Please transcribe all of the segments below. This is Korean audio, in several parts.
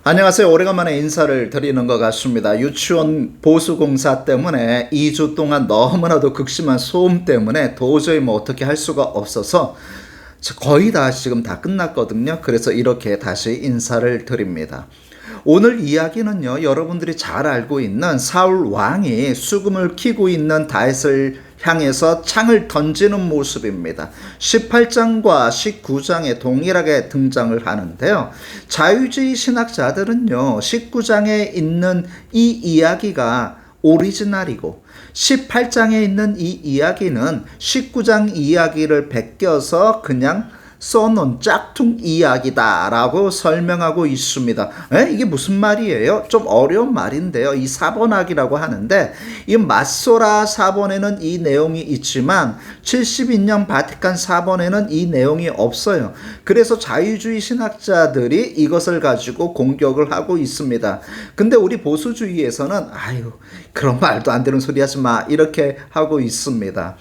안녕하세요. 오래간만에 인사를 드리는 것 같습니다. 유치원 보수공사 때문에 2주 동안 너무나도 극심한 소음 때문에 도저히 어떻게 할 수가 없어서 거의 다 지금 다 끝났거든요. 그래서 이렇게 다시 인사를 드립니다. 오늘 이야기는요, 여러분들이 잘 알고 있는 사울 왕이 수금을 키고 있는 다윗을 향해서 창을 던지는 모습입니다. 18장과 19장에 동일하게 등장을 하는데요. 자유주의 신학자들은요, 19장에 있는 이 이야기가 오리지널이고 18장에 있는 이 이야기는 19장 이야기를 베껴서 그냥 써놓은 짝퉁 이야기다라고 설명하고 있습니다. 이게 무슨 말이에요? 좀 어려운 말인데요. 이 사본학이라고 하는데 이 마소라 사본에는 이 내용이 있지만 72년 바티칸 사본에는 이 내용이 없어요. 그래서 자유주의 신학자들이 이것을 가지고 공격을 하고 있습니다. 근데 우리 보수주의에서는 그런 말도 안 되는 소리 하지 마 이렇게 하고 있습니다.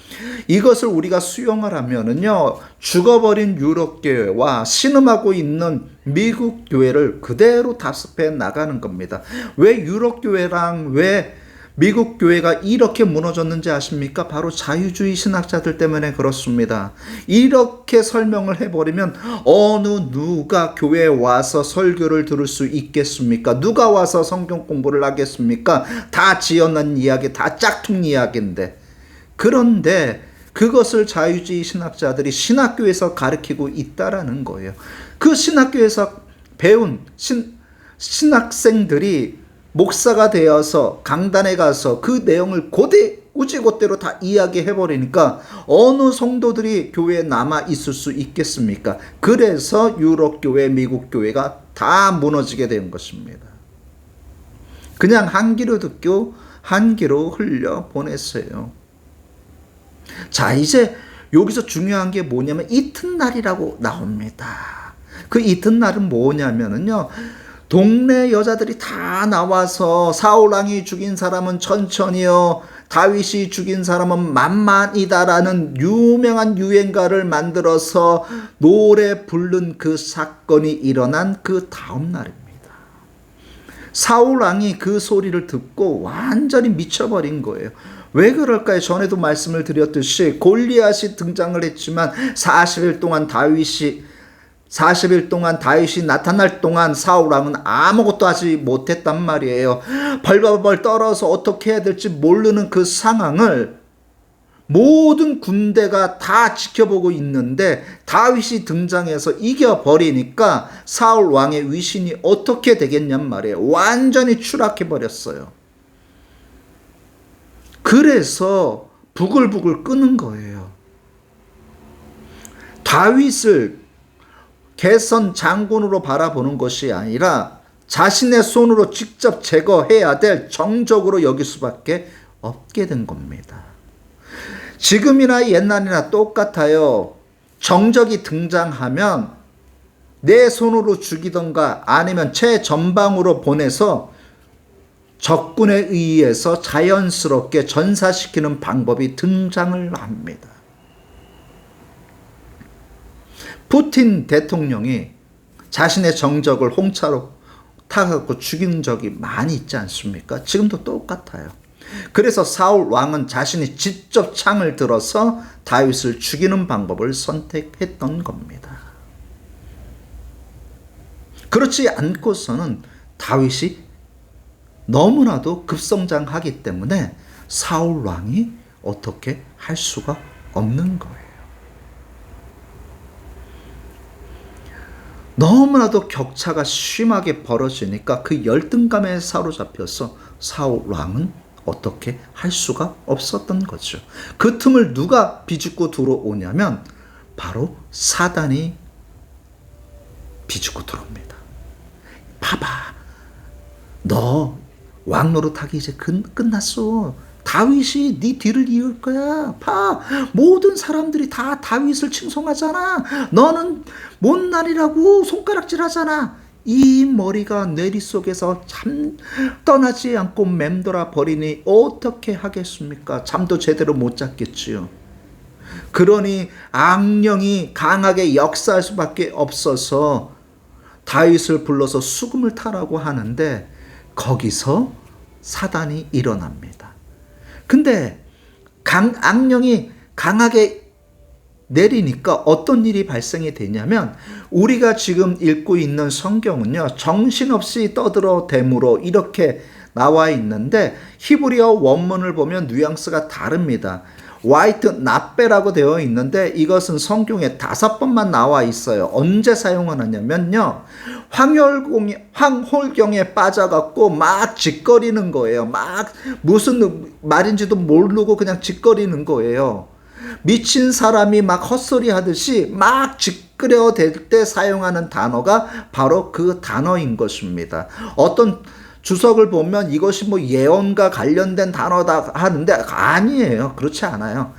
이것을 우리가 수용을 하면은요, 죽어버린 유럽 교회와 신음하고 있는 미국 교회를 그대로 답습해 나가는 겁니다. 왜 유럽 교회랑 왜 미국 교회가 이렇게 무너졌는지 아십니까? 바로 자유주의 신학자들 때문에 그렇습니다. 이렇게 설명을 해버리면 누가 교회에 와서 설교를 들을 수 있겠습니까? 누가 와서 성경 공부를 하겠습니까? 다 지어낸 이야기, 다 짝퉁 이야기인데. 그런데 그것을 자유주의 신학자들이 신학교에서 가르치고 있다라는 거예요. 그 신학교에서 배운 신학생들이 목사가 되어서 강단에 가서 그 내용을 곧대로 다 이야기해버리니까 어느 성도들이 교회에 남아 있을 수 있겠습니까? 그래서 유럽 교회, 미국 교회가 다 무너지게 된 것입니다. 그냥 한 귀로 듣고 한 귀로 흘려 보냈어요. 자, 이제 여기서 중요한 게 뭐냐면 이튿날이라고 나옵니다. 그 이튿날은 뭐냐면요, 동네 여자들이 다 나와서 사울 왕이 죽인 사람은 천천히요, 다윗이 죽인 사람은 만만이다라는 유명한 유행가를 만들어서 노래 부른 그 사건이 일어난 그 다음 날입니다. 사울 왕이 그 소리를 듣고 완전히 미쳐버린 거예요. 왜 그럴까요? 전에도 말씀을 드렸듯이 골리앗이 등장을 했지만 40일 동안 다윗이 나타날 동안 사울 왕은 아무것도 하지 못했단 말이에요. 벌벌벌 떨어서 어떻게 해야 될지 모르는 그 상황을 모든 군대가 다 지켜보고 있는데 다윗이 등장해서 이겨버리니까 사울 왕의 위신이 어떻게 되겠냔 말이에요. 완전히 추락해버렸어요. 그래서 부글부글 끄는 거예요. 다윗을 개선 장군으로 바라보는 것이 아니라 자신의 손으로 직접 제거해야 될 정적으로 여길 수밖에 없게 된 겁니다. 지금이나 옛날이나 똑같아요. 정적이 등장하면 내 손으로 죽이던가 아니면 최전방으로 보내서 적군에 의해서 자연스럽게 전사시키는 방법이 등장을 합니다. 푸틴 대통령이 자신의 정적을 홍차로 타갖고 죽인 적이 많이 있지 않습니까? 지금도 똑같아요. 그래서 사울 왕은 자신이 직접 창을 들어서 다윗을 죽이는 방법을 선택했던 겁니다. 그렇지 않고서는 다윗이 너무나도 급성장하기 때문에 사울 왕이 어떻게 할 수가 없는 거예요. 너무나도 격차가 심하게 벌어지니까 그 열등감에 사로잡혀서 사울 왕은 어떻게 할 수가 없었던 거죠. 그 틈을 누가 비집고 들어오냐면 바로 사단이 비집고 들어옵니다. 봐봐, 너 왕 노릇하기 이제 끝났어. 다윗이 네 뒤를 이을 거야. 봐, 모든 사람들이 다 다윗을 칭송하잖아. 너는 못난이라고 손가락질하잖아. 이 머리가 뇌리 속에서 참 떠나지 않고 맴돌아 버리니 어떻게 하겠습니까? 잠도 제대로 못 잤겠지요. 그러니 악령이 강하게 역사할 수밖에 없어서 다윗을 불러서 수금을 타라고 하는데 거기서 사단이 일어납니다. 근데 악령이 강하게 내리니까 어떤 일이 발생이 되냐면 우리가 지금 읽고 있는 성경은요, 정신없이 떠들어대므로 이렇게 나와 있는데 히브리어 원문을 보면 뉘앙스가 다릅니다. 화이트 나빼라고 되어 있는데 이것은 성경에 5번만 나와 있어요. 언제 사용하느냐면요, 황홀경에 빠져갖고 막 짓거리는 거예요. 막 무슨 말인지도 모르고 그냥 짓거리는 거예요. 미친 사람이 막 헛소리 하듯이 막 짓거려댈 때 사용하는 단어가 바로 그 단어인 것입니다. 어떤 주석을 보면 이것이 뭐 예언과 관련된 단어다 하는데 아니에요. 그렇지 않아요.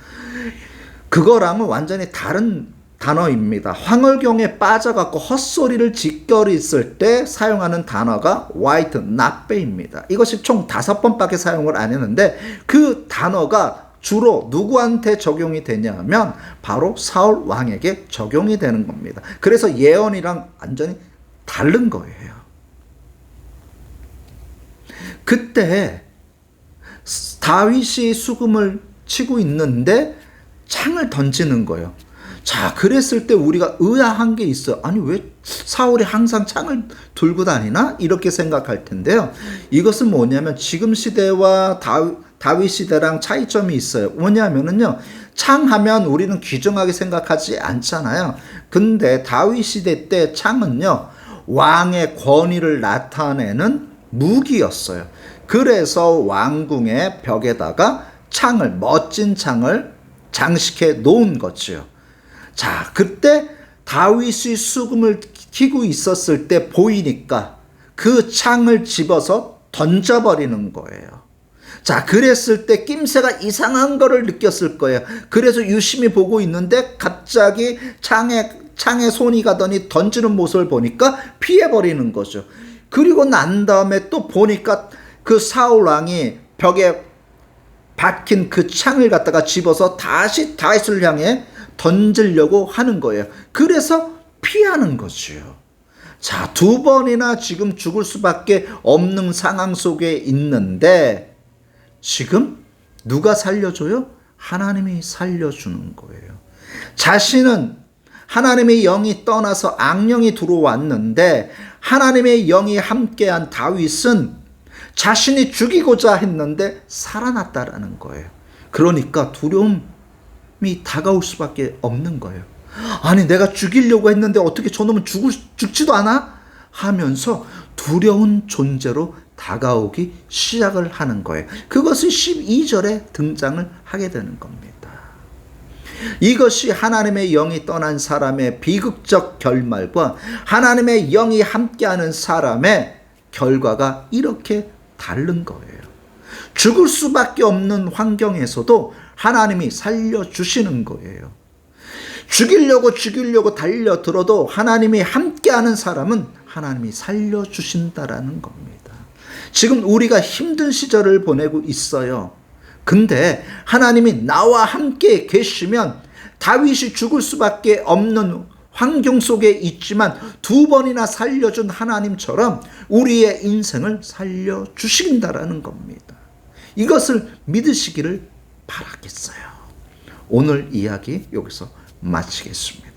그거랑은 완전히 다른 단어입니다. 황홀경에 빠져갖고 헛소리를 짓거렸을 때 사용하는 단어가 화이트 나빼입니다. 이것이 총 5번밖에 사용을 안 했는데 그 단어가 주로 누구한테 적용이 되냐면 바로 사울 왕에게 적용이 되는 겁니다. 그래서 예언이랑 완전히 다른 거예요. 그때 다윗이 수금을 치고 있는데 창을 던지는 거예요. 자, 그랬을 때 우리가 의아한 게 있어요. 아니, 왜 사울이 항상 창을 들고 다니나? 이렇게 생각할 텐데요. 이것은 뭐냐면 지금 시대와 다윗 시대랑 차이점이 있어요. 뭐냐면은요, 창하면 우리는 귀중하게 생각하지 않잖아요. 근데 다윗 시대 때 창은요, 왕의 권위를 나타내는 무기였어요. 그래서 왕궁의 벽에다가 창을, 멋진 창을 장식해 놓은 거지요. 자, 그때 다윗이 수금을 키고 있었을 때 보이니까 그 창을 집어서 던져버리는 거예요. 자, 그랬을 때 낌새가 이상한 거를 느꼈을 거예요. 그래서 유심히 보고 있는데 갑자기 창에 손이 가더니 던지는 모습을 보니까 피해버리는 거죠. 그리고 난 다음에 또 보니까 그 사울 왕이 벽에 박힌 그 창을 갖다가 집어서 다시 다윗을 향해 던지려고 하는 거예요. 그래서 피하는 거죠. 자, 2번이나 지금 죽을 수밖에 없는 상황 속에 있는데 지금 누가 살려줘요? 하나님이 살려주는 거예요. 자신은 하나님의 영이 떠나서 악령이 들어왔는데 하나님의 영이 함께한 다윗은 자신이 죽이고자 했는데 살아났다라는 거예요. 그러니까 두려움이 다가올 수밖에 없는 거예요. 아니, 내가 죽이려고 했는데 어떻게 저놈은 죽지도 않아? 하면서 두려운 존재로 다가오기 시작을 하는 거예요. 그것은 12절에 등장을 하게 되는 겁니다. 이것이 하나님의 영이 떠난 사람의 비극적 결말과 하나님의 영이 함께하는 사람의 결과가 이렇게 다른 거예요. 죽을 수밖에 없는 환경에서도 하나님이 살려주시는 거예요. 죽이려고 달려들어도 하나님이 함께하는 사람은 하나님이 살려주신다라는 겁니다. 지금 우리가 힘든 시절을 보내고 있어요. 근데 하나님이 나와 함께 계시면 다윗이 죽을 수밖에 없는 환경 속에 있지만 2번이나 살려준 하나님처럼 우리의 인생을 살려주신다라는 겁니다. 이것을 믿으시기를 바라겠어요. 오늘 이야기 여기서 마치겠습니다.